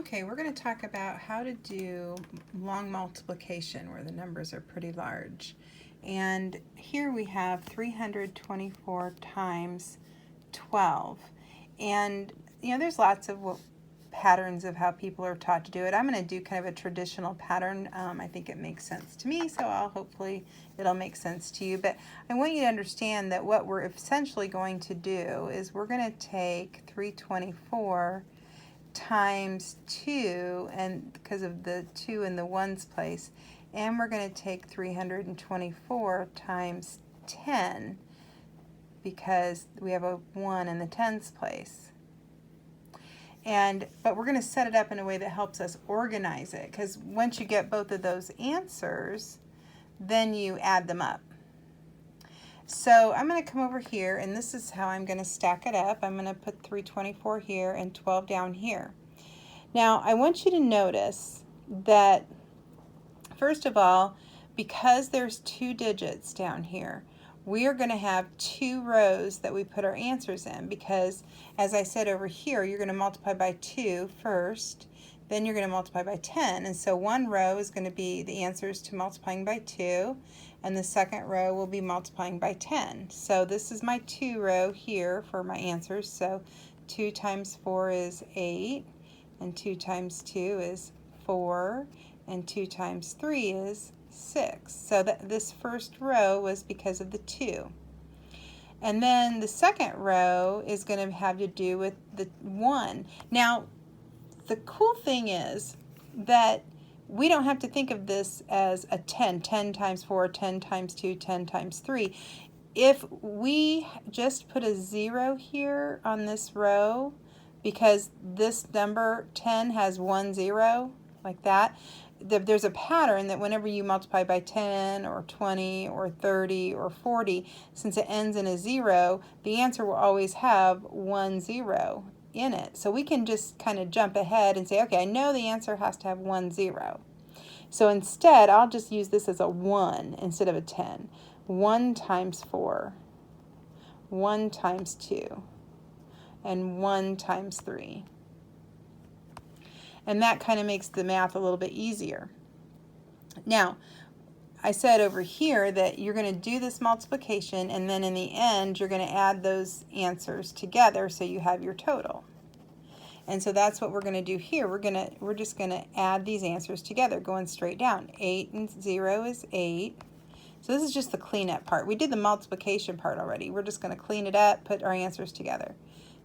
Okay, we're going to talk about how to do long multiplication where the numbers are pretty large. And here we have 324 times 12. And, there's lots of patterns of how people are taught to do it. I'm going to do kind of a traditional pattern. I think it makes sense to me, so hopefully it'll make sense to you. But I want you to understand that what we're essentially going to do is we're going to take 324 times 2, and because of the 2 in the ones place, and we're going to take 324 times 10 because we have a 1 in the tens place. But we're going to set it up in a way that helps us organize it, because once you get both of those answers, then you add them up. So I'm going to come over here, and this is how I'm going to stack it up. I'm going to put 324 here and 12 down here. Now, I want you to notice that, first of all, because there's 2 digits down here, we are going to have 2 rows that we put our answers in, because, as I said over here, you're going to multiply by 2 first, then you're going to multiply by 10, and so one row is going to be the answers to multiplying by 2, and the second row will be multiplying by 10. So this is my 2 row here for my answers. So 2 times 4 is 8, and 2 times 2 is 4, and 2 times 3 is 6. So this first row was because of the 2. And then the second row is going to have to do with the 1. Now, the cool thing is that we don't have to think of this as a 10 times 4, 10 times 2, 10 times 3. If we just put a 0 here on this row, because this number 10 has 1 0, like that, there's a pattern that whenever you multiply by 10 or 20 or 30 or 40, since it ends in a 0, the answer will always have 1 0 in it. So we can just kind of jump ahead and say, okay, I know the answer has to have 1 0. So instead, I'll just use this as a 1 instead of a 10. 1 times 4, 1 times 2, and 1 times 3. And that kind of makes the math a little bit easier. Now, I said over here that you're going to do this multiplication, and then in the end you're going to add those answers together so you have your total. And so that's what we're going to do here. We're just going to add these answers together, going straight down. 8 and 0 is 8. So this is just the cleanup part. We did the multiplication part already. We're just going to clean it up, put our answers together.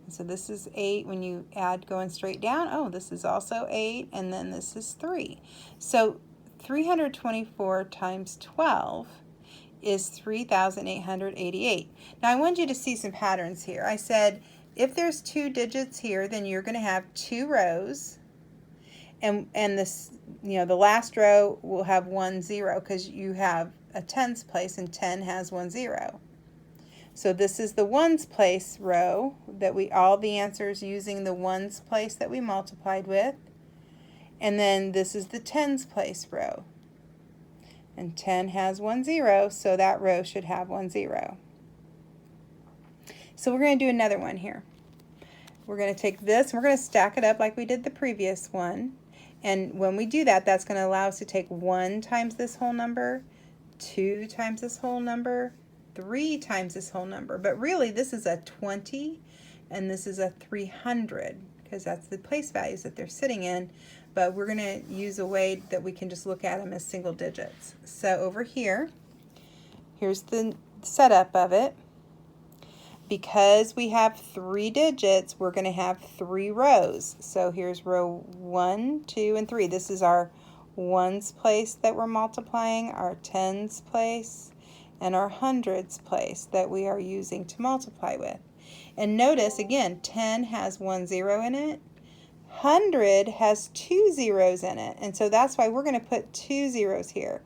And so this is 8 when you add going straight down. Oh, this is also 8, and then this is 3. So 324 times 12 is 3,888. Now I want you to see some patterns here. I said if there's 2 digits here, then you're going to have 2 rows, and this, the last row will have 1 0 because you have a tens place, and 10 has 1 0. So this is the ones place row that all the answers using the ones place that we multiplied with. And then this is the tens place row. And 10 has 1 0, so that row should have 1 0. So we're going to do another one here. We're going to take this, and we're going to stack it up like we did the previous one. And when we do that, that's going to allow us to take 1 times this whole number, 2 times this whole number, 3 times this whole number. But really, this is a 20, and this is a 300, because that's the place values that they're sitting in. But we're going to use a way that we can just look at them as single digits. So over here, here's the setup of it. Because we have 3 digits, we're going to have 3 rows. So here's row 1, 2, and 3. This is our ones place that we're multiplying, our tens place, and our hundreds place that we are using to multiply with. And notice, again, 10 has 1 0 in it. 100 has 2 zeros in it. And so that's why we're going to put 2 zeros here,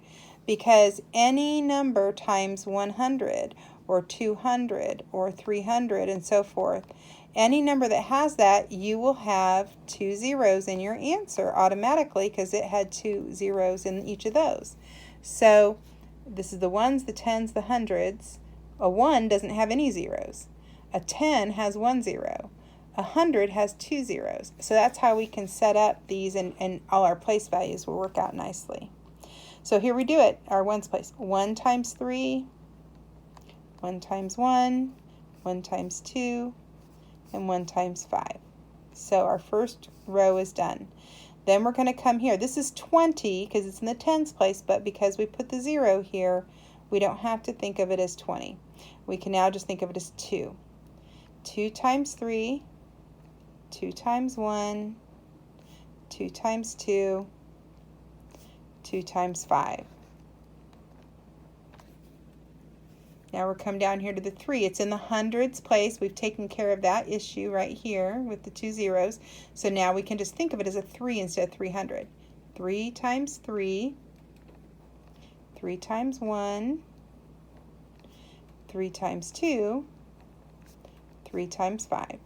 because any number times 100 or 200 or 300 and so forth, any number that has that, you will have 2 zeros in your answer automatically because it had 2 zeros in each of those. So this is the ones, the tens, the hundreds. A 1 doesn't have any zeros. A 10 has 1 0. 100 has 2 zeros. So that's how we can set up these, and all our place values will work out nicely. So here we do it, our ones place. 1 times 3, 1 times 1, 1 times 2, and 1 times 5. So our first row is done. Then we're going to come here. This is 20 because it's in the tens place, but because we put the 0 here, we don't have to think of it as 20. We can now just think of it as 2. 2 times 3, 2 times 1, 2 times 2, 2 times 5. Now we're come down here to the 3. It's in the hundreds place. We've taken care of that issue right here with the 2 zeros. So now we can just think of it as a 3 instead of 300. 3 times 3, 3 times 1, 3 times 2, 3 times 5.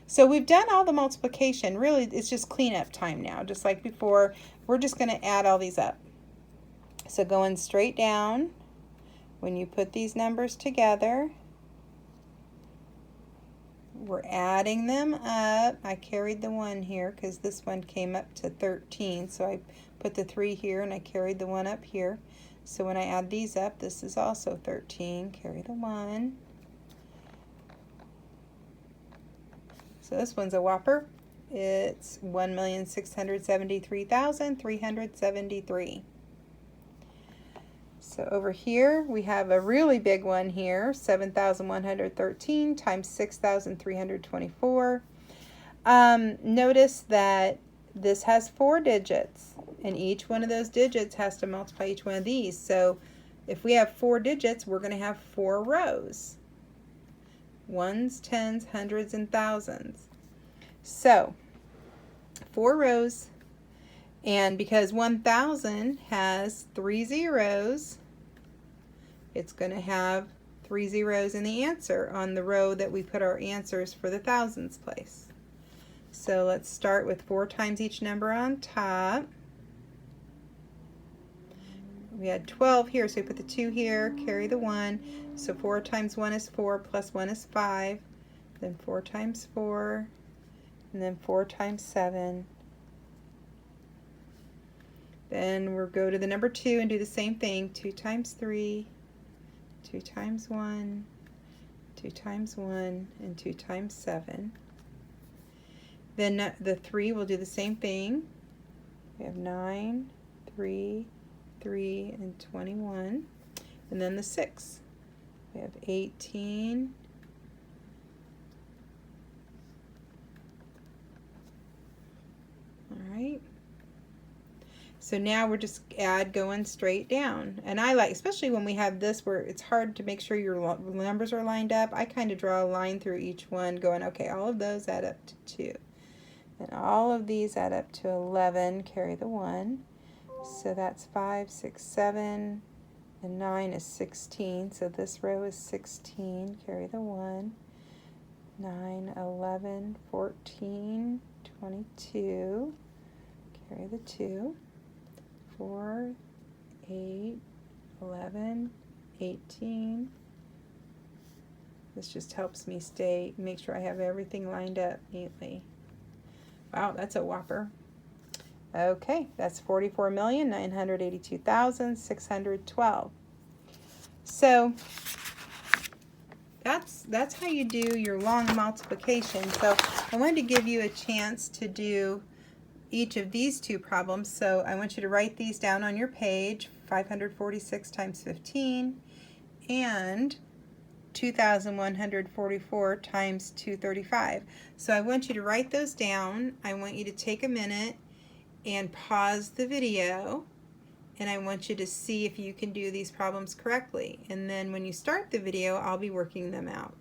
So we've done all the multiplication. Really, it's just cleanup time now. Just like before, we're just going to add all these up. So going straight down, when you put these numbers together, we're adding them up. I carried the 1 here because this one came up to 13. So I put the 3 here and I carried the 1 up here. So when I add these up, this is also 13. Carry the 1. So this one's a whopper. It's 1,673,373. So over here we have a really big one here, 7,113 times 6,324. Notice that this has 4 digits, and each one of those digits has to multiply each one of these. So if we have 4 digits, we're going to have 4 rows. Ones, tens, hundreds, and thousands. So 4 rows, and because 1,000 has 3 zeros, it's going to have 3 zeros in the answer on the row that we put our answers for the thousands place. So let's start with 4 times each number on top. We had 12 here, so we put the 2 here, carry the 1. So 4 times 1 is 4, plus 1 is 5. Then 4 times 4, and then 4 times 7. Then we'll go to the number 2 and do the same thing. 2 times 3, 2 times 1, 2 times 1, and 2 times 7. Then the 3 will do the same thing. We have 9, 3, 3, and 21. And then the 6. We have 18, all right. So now we're just going straight down. And I like, especially when we have this where it's hard to make sure your numbers are lined up, I kind of draw a line through each one going, okay, all of those add up to 2. And all of these add up to 11, carry the 1. So that's 5, 6, 7, and 9 is 16. So this row is 16, carry the 1. 9, 11, 14, 22, carry the 2. 4, 8, 11, 18. This just helps me make sure I have everything lined up neatly. Wow, that's a whopper. Okay, that's 44,982,612. So that's how you do your long multiplication. So I wanted to give you a chance to do each of these 2 problems. So I want you to write these down on your page, 546 times 15 and 2,144 times 235. So I want you to write those down. I want you to take a minute and pause the video, and I want you to see if you can do these problems correctly. And then when you start the video, I'll be working them out.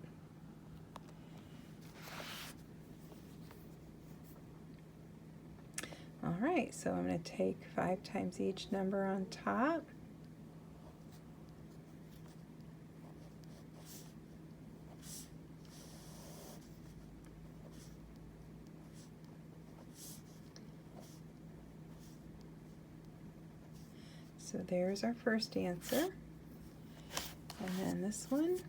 All right, so I'm going to take 5 times each number on top. So there's our first answer. And then this one.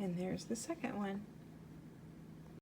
And there's the second one.